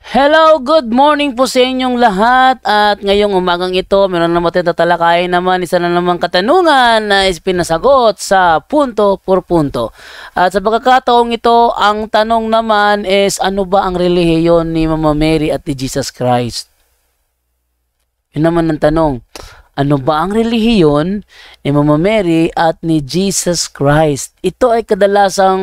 Hello, good morning po sa inyong lahat at ngayong umagang ito meron naman tayong tatalakayin naman isa na namang katanungan na pinasagot sa punto por punto. At sa pagkakataong ito, ang tanong naman is ano ba ang relihiyon ni Mama Mary at ni Jesus Christ? Yun naman ang tanong. Ano ba ang relihiyon ni Mama Mary at ni Jesus Christ? Ito ay kadalasang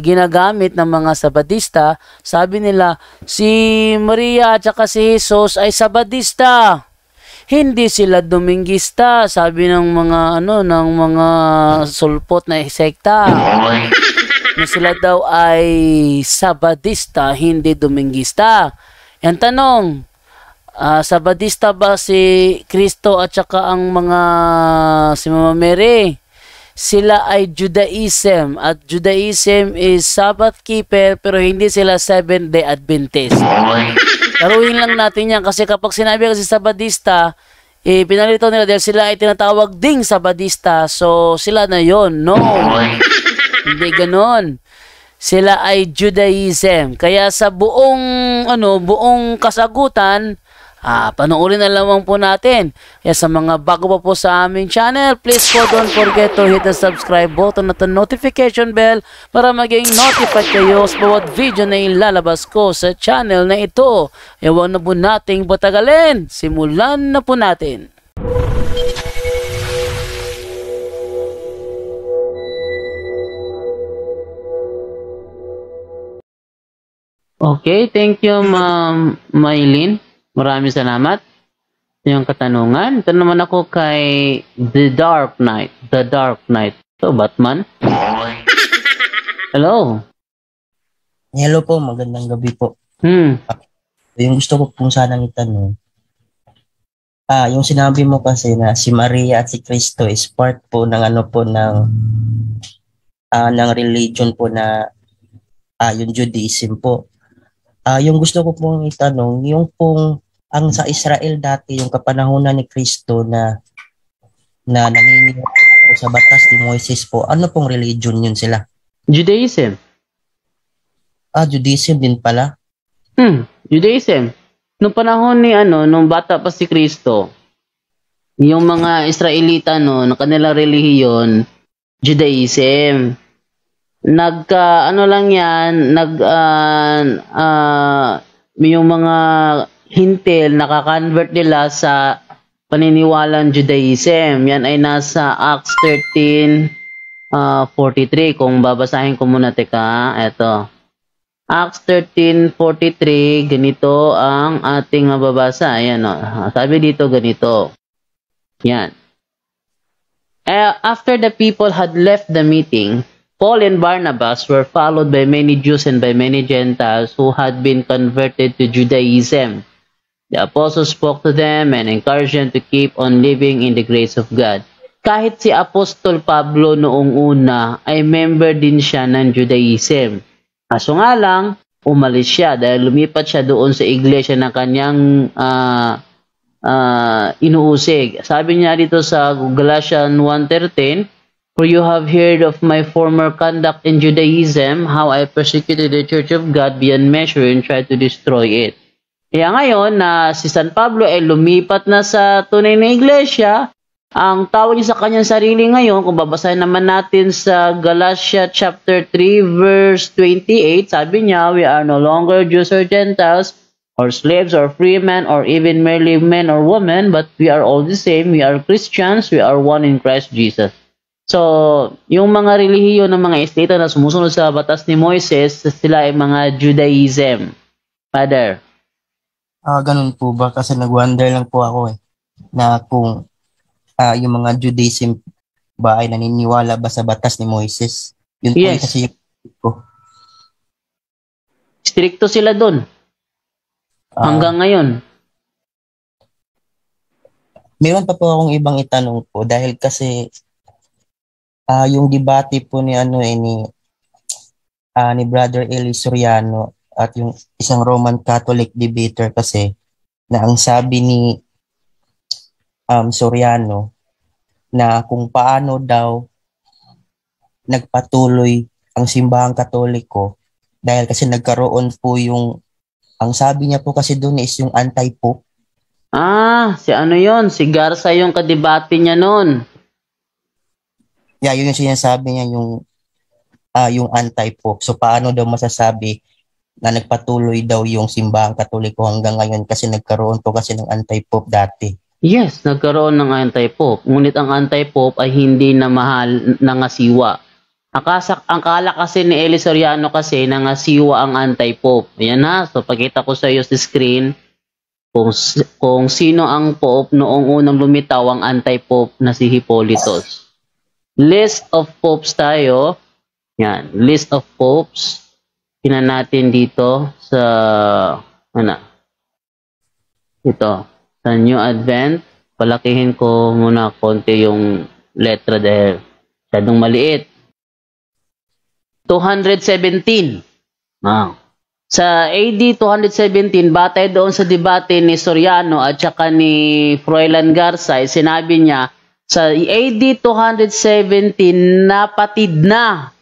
ginagamit ng mga Sabadista. Sabi nila, si Maria at saka si Jesus ay Sabadista. Hindi sila Dominguista, sabi ng mga sulpot na sekta. Na sila daw ay Sabadista, hindi Dominguista. Yan tanong. Sabadista ba si Kristo at saka ang si Mama Mary? Sila ay Judaism at Judaism is Sabbath keeper pero hindi sila Seventh-day Adventist. Laruin lang natin yan kasi kapag sinabi kasi Sabadista, pinalito nila dahil sila ay tinatawag ding Sabadista, so sila na yon. No, hindi ganon. Sila ay Judaism. Kaya sa buong kasagutan, panoorin na lamang po natin. Kaya sa mga bago pa po sa aming channel, please po don't forget to hit the subscribe button at the notification bell para maging notified kayo sa bawat video na ilalabas ko sa channel na ito. Ewan na po nating patagalin. Simulan na po natin. Okay, thank you Ma'am Maylin. Maraming salamat. Yung katanungan. Ito naman ako kay The Dark Knight. The Dark Knight. So, Batman. Hello. Hello po, magandang gabi po. Yung gusto ko pong sanang itanong. Yung sinabi mo kasi na si Maria at si Cristo is part po ng ng religion po na yung Judaism po. Yung gusto ko pong itanong, yung pong ang sa Israel dati, yung kapanahunan ni Cristo na naniniwala po sa batas ni Moises po, ano pong religion yun sila? Judaism. Judaism din pala? Judaism. Nung panahon ni nung bata pa si Cristo, yung mga Israelita na kanilang relihiyon, Judaism. Yung mga Hintil, nakakonvert nila sa paniniwalang Judaism. Yan ay nasa Acts 13:43. Kung babasahin ko muna, eto. Acts 13:43, ganito ang ating mababasa. Ayan, sabi dito ganito. Yan. After the people had left the meeting, Paul and Barnabas were followed by many Jews and by many Gentiles who had been converted to Judaism. The apostles spoke to them and encouraged them to keep on living in the grace of God. Kahit si Apostol Pablo noong una ay member din siya ng Judaism. Kaso nga lang, umalis siya dahil lumipat siya doon sa iglesia na kanyang inuusig. Sabi niya dito sa Galatians 1:13, "For you have heard of my former conduct in Judaism, how I persecuted the church of God beyond measure and tried to destroy it." Kaya ngayon na si San Pablo ay lumipat na sa tunay na iglesia, ang tawag niya sa kanyang sarili ngayon, kung babasahin naman natin sa Galatians chapter 3 verse 28, sabi niya, "We are no longer Jews or Gentiles, or slaves or free men, or even merely men or women, but we are all the same. We are Christians, we are one in Christ Jesus." So, yung mga relihiyon ng mga esteta na sumusunod sa batas ni Moises, sila ay mga Judaism. Father? Ganun po ba? Kasi nag-wonder lang po ako na kung yung mga Judaism ba ay naniniwala ba sa batas ni Moises? Yun po Yes. kasi ko. Stricto sila dun. Hanggang ngayon. Meron pa po akong ibang itanong po dahil kasi yung debate po ni Brother Eli Soriano at yung isang Roman Catholic debater kasi na ang sabi ni Soriano na kung paano daw nagpatuloy ang simbahang Katoliko dahil kasi nagkaroon po yung Ang sabi niya po kasi doon is yung anti-pope. Si ano yon? Si Garza yung kadebate niya noon. Yeah, yun yung sinasabi niya, yung anti-pope. So paano daw masasabi na nagpatuloy daw yung simbahang Katoliko hanggang ngayon kasi nagkaroon po kasi ng anti-pope dati. Yes, nagkaroon ng anti-pope. Ngunit ang anti-pope ay hindi na mahal nangasiwa. Akala kasi ni Eli Soriano kasi nangasiwa ang anti-pope. Ayan ha. So pakita ko sa iyo sa screen kung sino ang pope noong unang lumitaw ang anti-pope na si Hippolytus. List of popes tayo. Yan, list of popes. Tingnan natin dito sa ito, sa New Advent. Palakihin ko muna konti yung letra dahil masyadong maliit. 217. Sa AD 217, batay doon sa debate ni Soriano at saka ni Froilan Garza, sinabi niya, sa AD 217, napatid na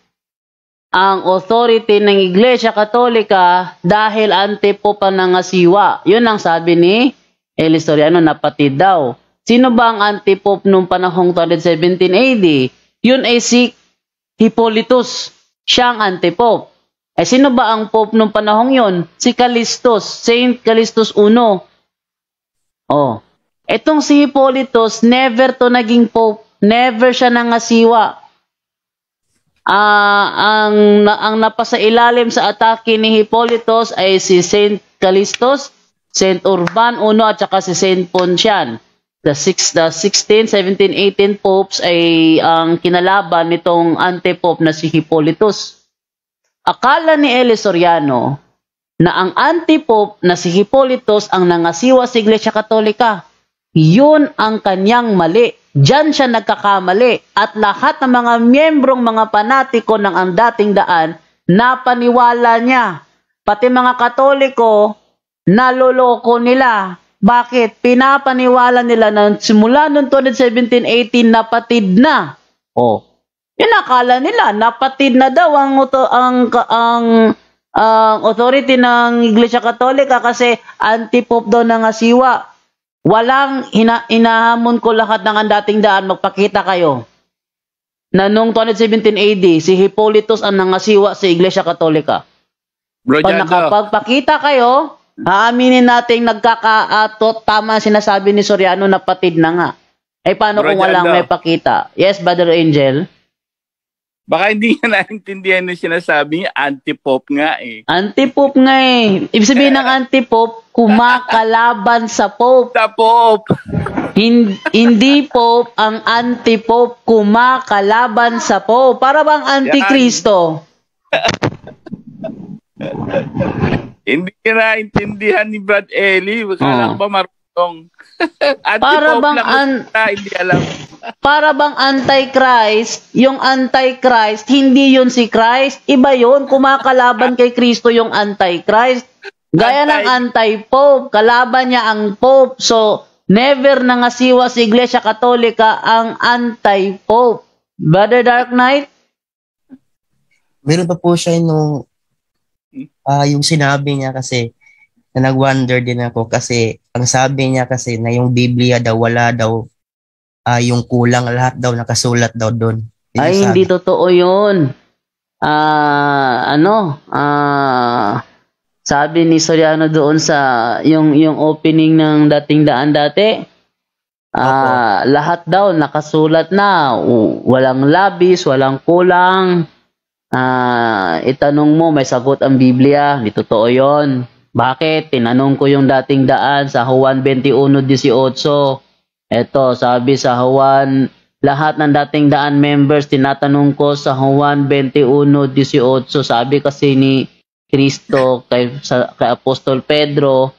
ang authority ng Iglesia Katolika dahil anti-pope ang nangasiwa. Yun ang sabi ni Eli Soriano, napatid daw. Sino ba ang anti-pope nung panahong 217 AD? Yun ay si Hippolytus. Siya ang anti-pope. Sino ba ang pope nung panahong yun? Si Callistus, Saint Callistus I. Etong si Hippolytus, never to naging pope. Never siya nangasiwa. Ang napasailalim sa atake ni Hippolytus ay si Saint Callistus, Saint Urban I at saka si Saint Poncian. The 16, 17, 18 popes ay ang kinalaban nitong anti-pope na si Hippolytus. Akala ni Eli Soriano na ang anti-pope na si Hippolytus ang nangasiwa sa Iglesia Katolika. Yun ang kanyang mali. Diyan siya nagkakamali. At lahat ng mga miyembrong mga panatiko ng ang dating daan, napaniwala niya. Pati mga Katoliko, naloloko nila. Bakit? Pinapaniwala nila na simula noong 2017-18, napatid na. Inakala nila, napatid na daw ang authority ng Iglesia Katolika kasi anti-pope daw nangasiwa. Walang inahamon ko lahat ng ang dating daan, magpakita kayo na noong 2017 AD, si Hippolytus ang nangasiwa sa Iglesia Katolika. Pag nakapagpakita kayo, aaminin natin tama sinasabi ni Soriano na patid na nga. Paano kung walang may pakita? Yes, Brother Angel? Baka hindi niya naintindihan na sinasabi niya, anti-pope nga eh. Anti-pope nga eh. Ibig sabihin ng anti-pope, kumakalaban sa pope. Sa pope. Hindi pope ang anti-pope, kumakalaban sa pope. Para bang anti-Kristo? Hindi ka naintindihan ni Brad Eli. Kala ba marunong? Para bang hindi alam. Para bang anti-Christ, yung anti-Christ, hindi yun si Christ. Iba yun, kumakalaban kay Kristo yung anti-Christ. Gaya ng anti-pope, kalaban niya ang pope. So, never nangasiwa sa Iglesia Katolika ang anti-pope. Brother Dark Knight? Meron pa po siya yung sinabi niya kasi na nag-wonder din ako kasi ang sabi niya kasi na yung Biblia daw wala daw yung kulang, lahat daw nakasulat daw doon. Hindi totoo yun. Sabi ni Soriano doon sa yung opening ng dating daan dati, lahat daw nakasulat na, walang labis, walang kulang. Itanong mo, may sagot ang Biblia. Hindi totoo yun. Bakit? Tinanong ko yung dating daan sa Juan 21:18. Eto, sabi sa Juan, lahat ng dating daan members, tinatanong ko sa Juan 21:18. Sabi kasi ni Kristo kay Apostol Pedro,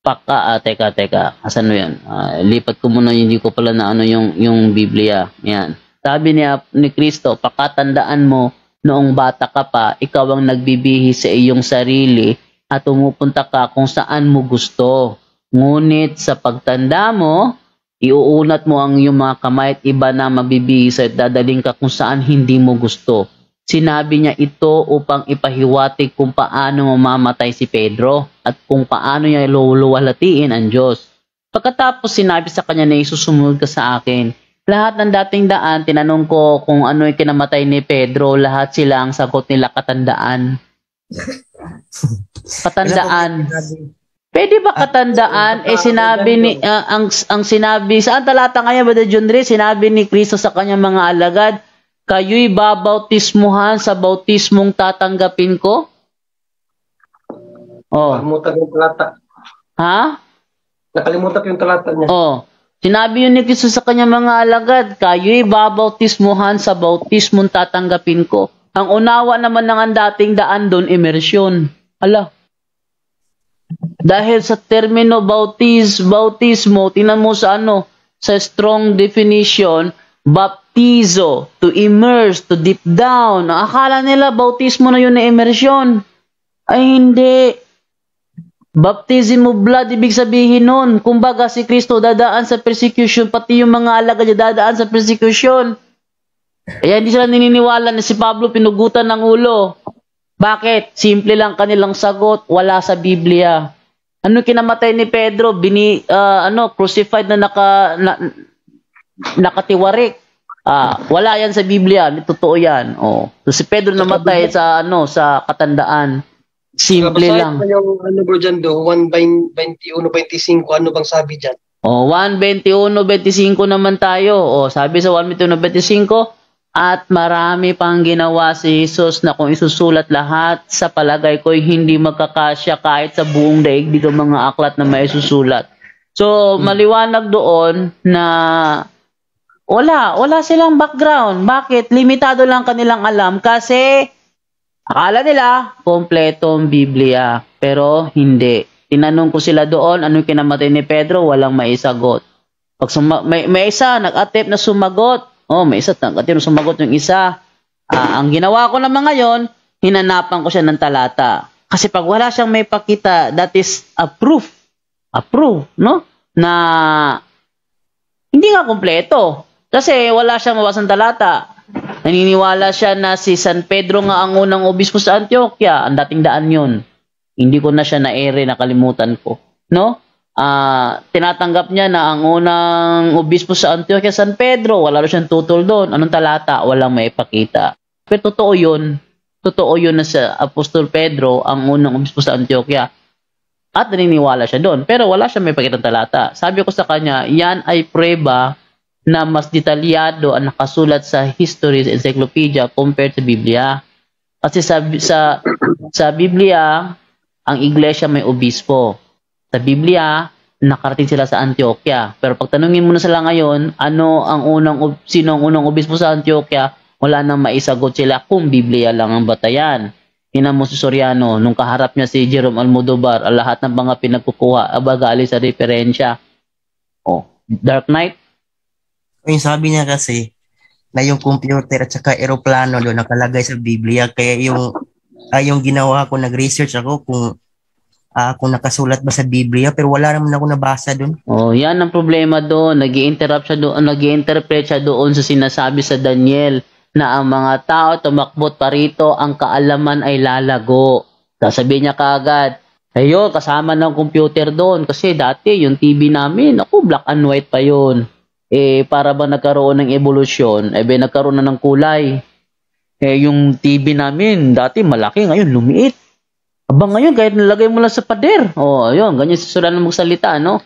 teka, asan mo yan? Lipat ko muna, hindi ko pala na yung Biblia. Yan. Sabi ni Kristo, pakatandaan mo, noong bata ka pa, ikaw ang nagbibihi sa iyong sarili at pumupunta ka kung saan mo gusto. Ngunit sa pagtanda mo, iuunat mo ang iyong mga kamay at iba na magbibihi sa at dadaling ka kung saan hindi mo gusto. Sinabi niya ito upang ipahiwatig kung paano mamamatay si Pedro at kung paano niya luluwalhatiin ang Diyos. Pagkatapos sinabi sa kanya na isusunod ka sa akin. Lahat ng dating daan, tinanong ko kung ano yung kinamatay ni Pedro, lahat sila ang sagot nila katandaan. Katandaan. Pwede ba katandaan? Sinabi ni, ang sinabi, saan talata ngayon, Brother John Ray? Sinabi ni Kristo sa kanyang mga alagad, kayo'y babautismuhan sa bautismong tatanggapin ko? Nakalimutan yung talata. Ha? Nakalimutan yung talata niya. Sinabi yun ni Kristo sa kanyang mga alagad, kayo'y babautismuhan sa bautismong tatanggapin ko. Ang unawa naman ng ang dating daan doon, immersion. Ala. Dahil sa termino bautismo, tingnan mo sa sa strong definition, baptizo, to immerse, to deep down. Ang akala nila, bautismo na yun na immersion. Ay hindi. Baptism of blood, ibig sabihin nun. Kumbaga si Kristo dadaan sa persecution, pati yung mga alagad niya dadaan sa persecution. Kaya hindi sila naniniwala na si Pablo pinugutan ng ulo. Bakit? Simple lang kanilang sagot, wala sa Biblia. Ano kinamatay ni Pedro? Crucified na nakatiwarik. Wala yan sa Biblia, totoo yan. So si Pedro namatay sa sa katandaan. Simple lang. Yung bro dyan 1:21-25, ano bang sabi dyan? 1:21-25 naman tayo. Sabi sa 1:21-25, at marami pang ginawa si Jesus na kung isusulat lahat, sa palagay ko'y hindi magkakasya kahit sa buong daigdig ang mga aklat na may susulat. So, maliwanag doon na wala silang background. Bakit? Limitado lang kanilang alam kasi akala nila kompletong Biblia. Pero hindi. Tinanong ko sila doon, anong kinamatay ni Pedro? Walang maisagot. Pag may isa, nag-attempt na sumagot. May isa, nag-attempt na sumagot yung isa. Ang ginawa ko naman ngayon, hinanapan ko siya ng talata. Kasi pag wala siyang may pakita, that is a proof. A proof, no? Na hindi nga kompleto. Kasi wala siyang mabasang talata. Naniniwala siya na si San Pedro nga ang unang obispo sa Antioquia. Ang dating daan yun. Hindi ko na siya na-ere, nakalimutan ko. No? Tinatanggap niya na ang unang obispo sa Antioquia, San Pedro. Wala rin siyang tutol doon. Anong talata? Walang maipakita. Pero totoo yun. Totoo yun na sa Apostol Pedro, ang unang obispo sa Antioquia. At naniniwala siya doon. Pero wala siyang maipakita talata. Sabi ko sa kanya, yan ay prueba na mas detalyado ang nakasulat sa history, sa encyclopedia compared sa Biblia. Kasi sa Biblia, ang iglesia may obispo. Sa Biblia, nakarating sila sa Antioquia. Pero pag tanungin mo na sila ngayon, sino ang unang obispo sa Antioquia, wala nang maisagot sila kung Biblia lang ang batayan. Tingnan mo si Soriano, nung kaharap niya si Jerome Almodovar, lahat ng mga pinagkukuha, abagali sa referensya. Dark Knight. Yung sabi niya kasi, na yung computer at saka aeroplano doon nakalagay sa Biblia. Kaya yung ginawa ko, nag-research ako kung nakasulat ba sa Biblia, pero wala naman ako nabasa doon. Yan ang problema doon. Nag-i-interpret siya doon sa sinasabi sa Daniel na ang mga tao tumakbot pa rito, ang kaalaman ay lalago. Sasabihin niya kaagad, ayo, kasama ng computer doon. Kasi dati yung TV namin, black and white pa yun. Para ba nagkaroon ng evolusyon, nagkaroon na ng kulay. Yung TV namin, dati malaki, ngayon lumiit. Abang ngayon, kahit nilagay mo lang sa pader. Ayun, ganyan susulan ng magsalita, no?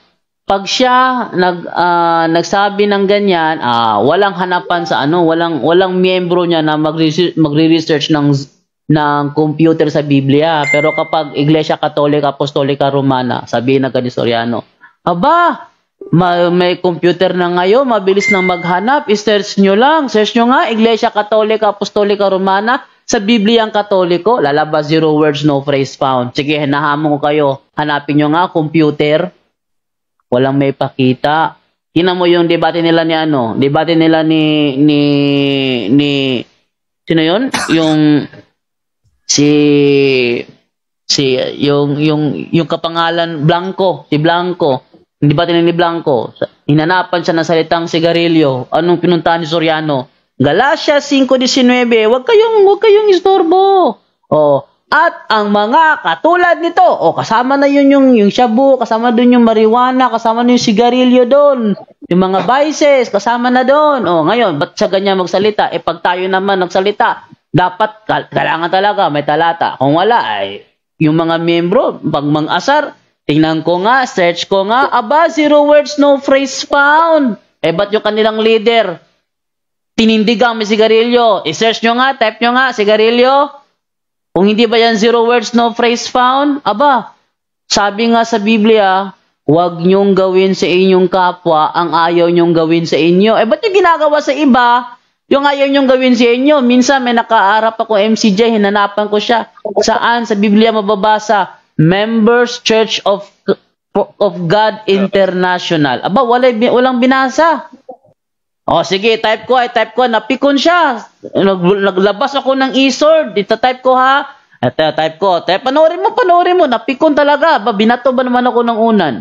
Pag siya nagsabi ng ganyan, walang hanapan sa walang miyembro niya na magre-research ng computer sa Biblia. Pero kapag Iglesia Katolika, Apostolika, Romana, sabihin na ni Soriano, may computer na ngayon, mabilis nang maghanap, i-search nyo lang. Search nyo nga, Iglesia Katolika, Apostolika, Romana, sa Biblia ang Katoliko, lalabas 0 words, no phrase found. Sige, hinahamon ko kayo. Hanapin nyo nga, computer. Walang may pakita. Tingnan mo yung debate nila ni sino yun? Yung yung kapangalan Blanco, si Blanco. Hindi ba ni Blanco? Hinanapan siya ng salitang sigarilyo. Anong pinuntahan ni Soriano? Galatia 5:19, wag kayong istorbo. Oh, at ang mga katulad nito, kasama na yun yung shabu, kasama dun yung marijuana, kasama na yung sigarilyo doon. Yung mga vices, kasama na doon. Ngayon, ba't siya ganyan magsalita? Pag tayo naman nagsalita, dapat kailangan talaga may talata. Kung wala, ay yung mga membro, pag mang-asar, tingnan ko nga, search ko nga, zero words, no phrase found. Ba't yung kanilang leader? Tinindigang may sigarilyo. I-search nyo nga, type nyo nga, sigarilyo. Kung hindi ba yan zero words, no phrase found? Sabi nga sa Biblia, huwag nyong gawin sa inyong kapwa ang ayaw nyong gawin sa inyo. Ba't yung ginagawa sa iba, yung ayaw nyong gawin sa inyo? Minsan may nakaarap ako MCJ, hinanapan ko siya. Saan sa Biblia mababasa? Members Church of God International. Walang binasa. Sige, type ko, napikon siya. Naglabas ako ng e-sword. Type ko ha. Type ko. Panoorin mo, napikon talaga. Binato ba naman ako ng unan?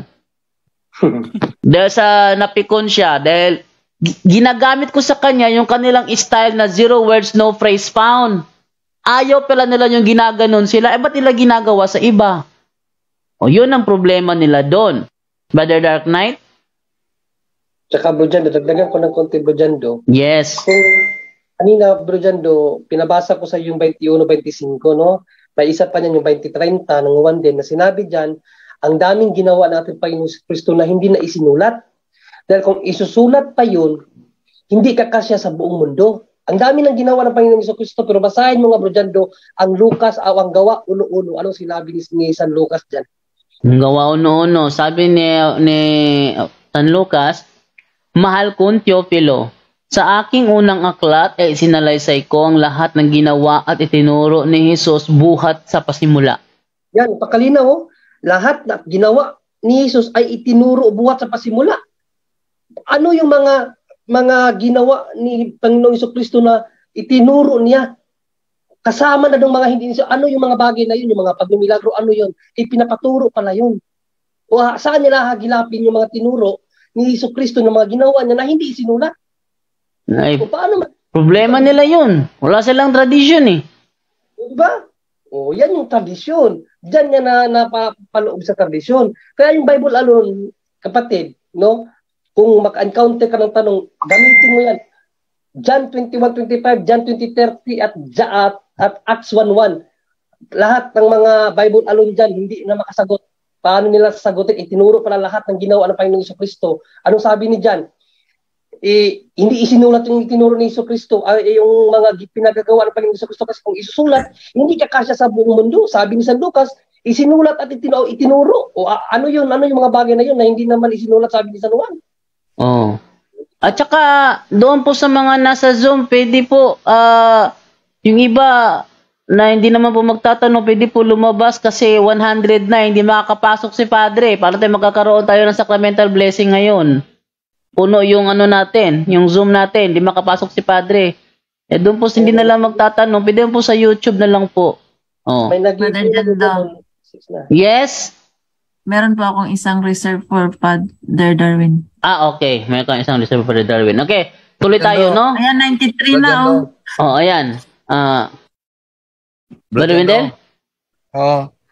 Dahil sa napikon siya, dahil ginagamit ko sa kanya yung kanilang style na zero words, no phrase found. Ayaw pala nila yung ginaganon sila. Ba't nila ginagawa sa iba? Yun ang problema nila doon. Brother Dark Knight? Tsaka Bro Jando, dagdagan ko ng konti Bro Jando. Yes. Kung kanina Bro Jando, pinabasa ko sa yung 21-25, no? May isa pa niyan yung 20-30 ng 1 din na sinabi diyan, ang daming ginawa natin Panginoon Kristo na hindi na isinulat. Dahil kung isusulat pa yun, hindi kakasya sa buong mundo. Ang dami ng ginawa ng Panginoon Kristo, pero basahin mo nga Bro Jando, ang Lucas, ang gawa uno-uno. Anong sinabi ni San Lucas diyan? Ang gawa uno-uno. Sabi ni San Lucas, mahal kong Teofilo, sa aking unang aklat ay sinalaysay ko ang lahat ng ginawa at itinuro ni Jesus buhat sa pasimula. Yan, pakalinaw, lahat na ginawa ni Jesus ay itinuro buhat sa pasimula. Ano yung mga ginawa ni Panginoong Jesucristo na itinuro niya? Kasama na ng mga hindi niya. Ano yung mga bagay na yun, yung mga pagmimilagro, ano yun? Pinapaturo pala yun. O saan nila hagilapin yung mga tinuro ni Jesucristo na mga ginawa niya na hindi isinulat? Problema nila yun. Wala silang tradisyon eh. Diba? Yan yung tradisyon. Diyan niya napapaloob sa tradisyon. Kaya yung Bible alone, kapatid, no? Kung maka-encounter ka ng tanong, gamitin mo yan. John 21:25, John 20:30 at Acts 1:1. Lahat ng mga Bible alone dyan, hindi na makasagot. Paano nila sasagutin? Itinuro pala lahat ng ginawa ng Panginoong Jesucristo. Anong sabi ni John? Hindi isinulat yung itinuro ni Jesucristo, yung mga pinagagawa ng Panginoong Jesucristo, kasi kung isusulat, hindi kakasya sa buong mundo. Sabi ni San Lucas, isinulat at itinuro. Ano yun? Ano yung mga bagay na yun na hindi naman isinulat, sabi ni San Juan? At saka, doon po sa mga nasa Zoom, pwede po, yung iba, na hindi naman po magtatanong, pwede po lumabas kasi 100 na, hindi makakapasok si Padre. Para tayo magkakaroon tayo ng sacramental blessing ngayon. Puno yung natin, yung Zoom natin, hindi makapasok si Padre. Doon po hindi na lang magtatanong, pwede po sa YouTube na lang po. May Yes? Meron po akong isang reserve for Father Darwin. Okay. Meron kang isang reserve for Darwin. Okay. Tuloy tayo, no? Ayan, 93 na, ayan. Brother Wendell?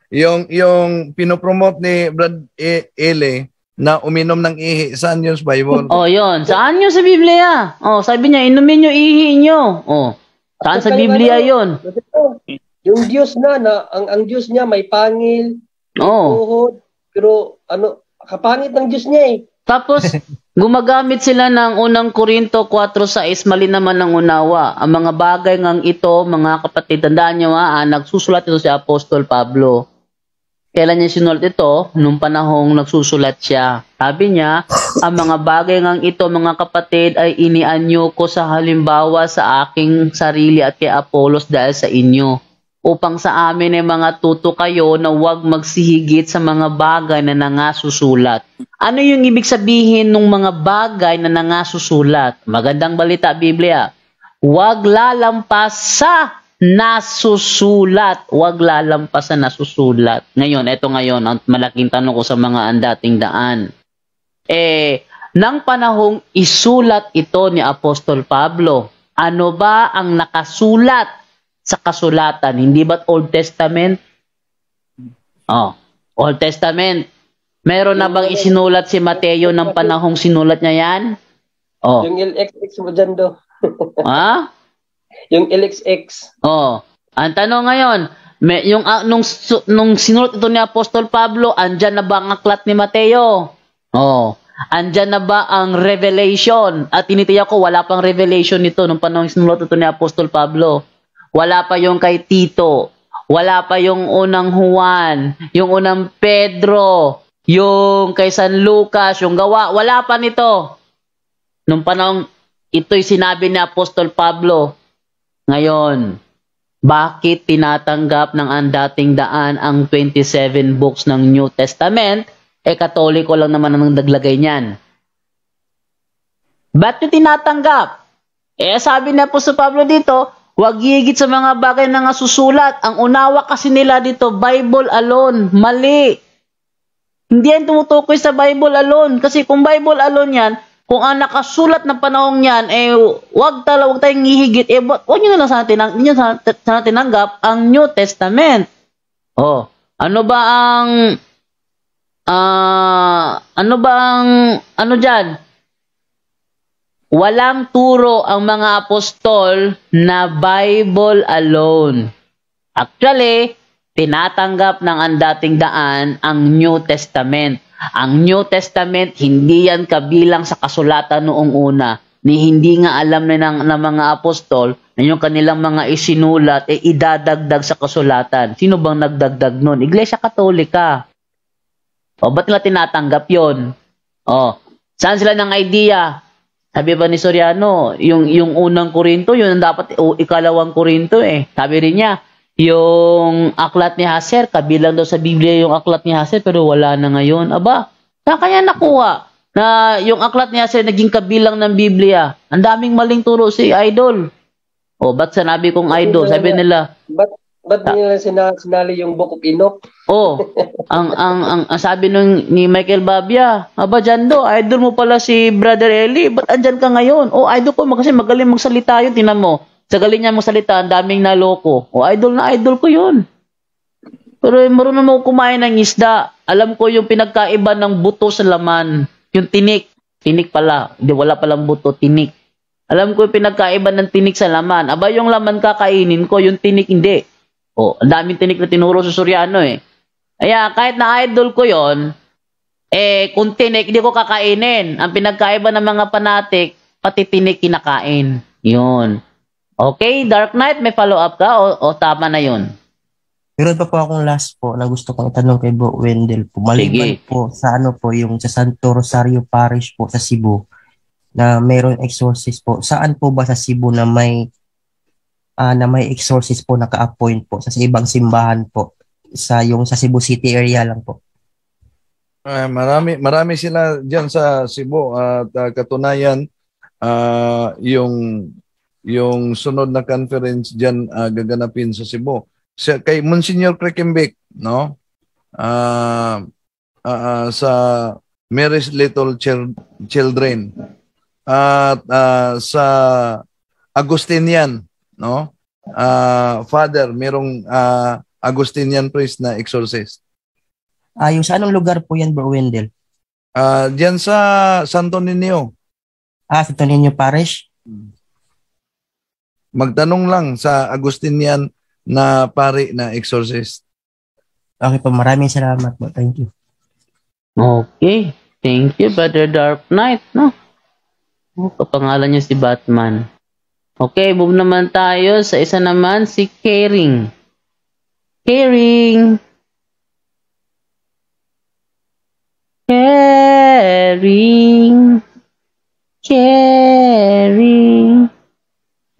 Yung pinopromote ni Brad Ele na uminom ng ihi, saan yun sa Bible? Yun. Saan yun sa Biblia? Sabi niya, inumin nyo ihi nyo. Saan sa Biblia yun? Yung Diyos ang Diyos niya may pangil, tuhod, pero kapangit ng Diyos niya eh. Tapos, gumagamit sila ng unang Korinto 4:6, mali naman ng unawa. Ang mga bagay ngang ito, mga kapatid, tandaan nyo nagsusulat ito si Apostol Pablo. Kailan niya sinulat ito? Nung panahong nagsusulat siya. Sabi niya, ang mga bagay ngang ito, mga kapatid, ay inianyo ko sa halimbawa sa aking sarili at kay Apollos dahil sa inyo. Upang sa amin ay mga tuto kayo na huwag magsihigit sa mga bagay na nangasusulat. Ano yung ibig sabihin ng mga bagay na nangasusulat? Magandang balita, Biblia. Huwag lalampas sa nasusulat. Huwag lalampas sa nasusulat. Ngayon, ang malaking tanong ko sa mga andating daan. Nang panahong isulat ito ni Apostol Pablo, Ano ba ang nakasulat sa kasulatan? Hindi ba't Old Testament? Oh, Old Testament. Meron na bang isinulat si Mateo ng panahong sinulat niya yan? Oh. Yung LXX mo dyan do. Ha? Yung LXX. Oh. Ang tanong ngayon, nung sinulat ito ni Apostol Pablo, andyan na ba ang aklat ni Mateo? Oh. Andyan na ba ang Revelation? At tinitiyak ko, wala pang Revelation nito nung panahon sinulat ito ni Apostol Pablo. Wala pa yung kay Tito. Wala pa yung unang Juan. Yung unang Pedro. Yung kay San Lucas. Yung gawa. Wala pa nito. Nung panahon, ito'y sinabi ni Apostol Pablo. Ngayon, bakit tinatanggap ng ang dating daan ang 27 books ng New Testament? Katoliko lang naman ang naglagay niyan. Ba't yung tinatanggap? Sabi ni Apostol Pablo dito, huwag higit sa mga bagay na nasusulat. Ang unawa kasi nila dito, Bible alone. Mali. Hindi yan tumutukoy sa Bible alone. Kasi kung Bible alone yan, kung ang nakasulat na panahong yan, huwag tayong hihigit. Huwag nyo na lang sana tinanggap ang New Testament. Ano ba ang dyan? Walang turo ang mga apostol na Bible alone. Actually, tinatanggap ng ang dating daan ang New Testament. Ang New Testament, hindi yan kabilang sa kasulatan noong una. Hindi nga alam ng mga apostol na yung kanilang mga isinulat idadagdag sa kasulatan. Sino bang nagdagdag nun? Iglesia Katolika. Ba't nila tinatanggap yun? Saan sila ng idea? Sabi ba ni Soriano, yung unang Korinto, yun ang dapat ikalawang Korinto Sabi rin niya, yung aklat ni Haser, kabilang daw sa Biblia yung aklat ni Haser, pero wala na ngayon. Saan kanya nakuha na yung aklat ni Haser naging kabilang ng Biblia? Ang daming maling turo si Idol. Ba't sanabi kong Idol? Sabi nila, Ba't nila sinali yung Book of Enoch? Ang sabi ni Michael Babia, dyan do, idol mo pala si Brother Eli, ba't andyan ka ngayon? Idol ko, kasi magaling magsalita yun, tinan mo. Sa galing niya magsalita, ang daming naloko. Idol na idol ko yun. Pero marunong mo kumain ng isda. Alam ko yung pinagkaiba ng buto sa laman. Yung tinik. Tinik pala. Hindi, wala palang buto, tinik. Alam ko yung pinagkaiba ng tinik sa laman. Yung laman kakainin ko, yung tinik hindi. Ang daming tinik na tinuro sa Soriano Kaya kahit na idol ko yon, kung tinik, hindi ko kakainin. Ang pinagkaiba ng mga panatik, pati tinik kinakain. Yun. Okay, Dark Knight, may follow-up ka o tama na yun? Meron pa po akong last po na gusto kong itanong kay Bro Wendell po. Maliban po sa yung sa Santo Rosario Parish po sa Cebu na mayroon exorcist po. Saan po ba sa Cebu na may exorcist po naka-appoint po sa ibang simbahan po? Sa Cebu City area lang po. Marami sila diyan sa Cebu at katunayan yung sunod na conference diyan gaganapin sa Cebu. Kay Monsignor Krekimbek, no? Sa Mary's Little Children at sa Agustinian, no? Father, merong Agustinian priest na exorcist. Yung sa anong lugar po yan, Bro Wendell? Diyan sa Santo Niño. Santo Niño Parish? Magtanong lang sa Agustinian na pari na exorcist. Okay po, maraming salamat po. Thank you. Okay. Thank you, Brother Dark Knight, no? Kapangalan niya si Batman. Okay, move naman tayo sa isa naman, si Caring. Caring.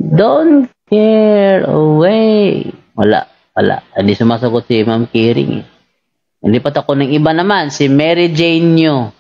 Don't care away. Wala. Hindi sumasagot si Ma'am Caring. Nilipat ako ng iba naman, si Mary Jane Nyo.